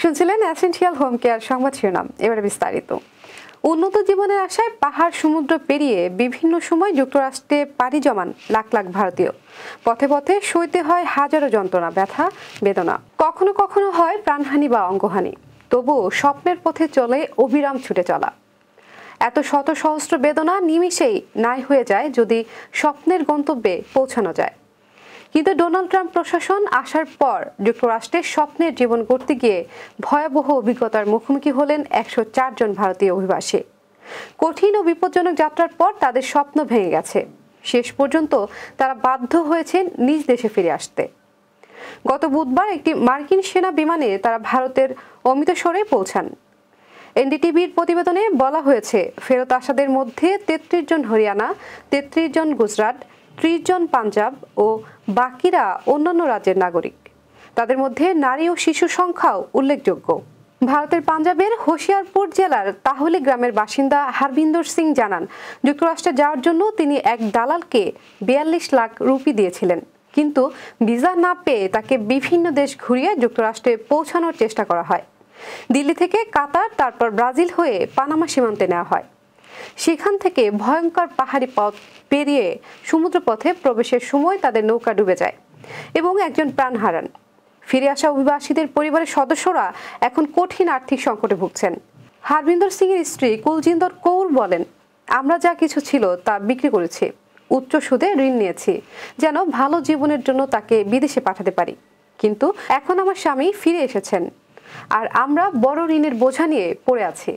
শুনছিলেন essential home care সংবাদ শিরোনাম। এবারে বিস্তারিত। উন্নত জীবনের আশায় পাহাড় সমুদ্র পেরিয়ে বিভিন্ন সময় যুক্তরাষ্ট্রে পাড়ি জমান লাখ লাখ ভারতীয়। পথে পথে সইতে হয় হাজারো যন্ত্রণা, ব্যথা, বেদনা। কখনো কখনো হয় প্রাণহানি বা অঙ্গহানি। তবুও স্বপ্নের পথে চলে অবিরাম ছুটে চলা। এত শত সহস্র বেদনা নিমিষেই নাই হয়ে যায় যদি স্বপ্নের গন্তব্যে পৌঁছানো যায়। কিন্তু ডোনাল্ড ট্রাম্প প্রশাসন আসার পর যুক্তরাষ্ট্রের স্বপ্নের জীবন গড়তে গিয়ে ভয়াবহ অভিজ্ঞতার মুখোমুখি হলেন 104 জন ভারতীয় অভিবাসী। কঠিন ও বিপজ্জনক যাত্রার পর তাদের স্বপ্ন ভেঙে গেছে। শেষ পর্যন্ত তারা বাধ্য হয়েছেন নিজ দেশে ফিরে আসতে। গত বুধবার একটি মার্কিন সেনা বিমানে তারা ভারতের অমৃতসরে পৌঁছান। এনডিটিভির প্রতিবেদনে বলা হয়েছে, ফেরত আসাদের মধ্যে 33 জন হরিয়ানা, 33 জন গুজরাট, 30 জন পাঞ্জাব ও বাকিরা অন্যান্য রাজ্যের নাগরিক। তাদের মধ্যে নারী ও শিশু সংখ্যাও উল্লেখযোগ্য। ভারতের পাঞ্জাবের হোশিয়ারপুর জেলার তাহলি গ্রামের বাসিন্দা হারবিন্দর সিং জানান, যুক্তরাষ্ট্রে যাওয়ার জন্য তিনি এক দালালকে 42 লাখ রুপি দিয়েছিলেন, কিন্তু ভিসা না পেয়ে তাকে বিভিন্ন দেশ ঘুরিয়ে যুক্তরাষ্ট্রে পৌঁছানোর চেষ্টা করা হয়। দিল্লি থেকে কাতার, তারপর ব্রাজিল হয়ে পানামা সীমান্তে নেওয়া হয়। সেখান থেকে ভয়ঙ্কর পাহাড়ি পথ পেরিয়ে সমুদ্রপথে প্রবেশের সময় তাদের নৌকা ডুবে যায় এবং একজন প্রাণ হারান। ফিরে আসা অভিবাসীদের পরিবারের সদস্যরা এখন কঠিন আর্থিক সংকটে ভুগছেন। হারবিন্দর সিং এর স্ত্রী কুলজিন্দর কৌর বলেন, আমরা যা কিছু ছিল তা বিক্রি করেছি, উচ্চ সুদে ঋণ নিয়েছি যেন ভালো জীবনের জন্য তাকে বিদেশে পাঠাতে পারি। কিন্তু এখন আমার স্বামী ফিরে এসেছেন আর আমরা বড় ঋণের বোঝা নিয়ে পড়ে আছি।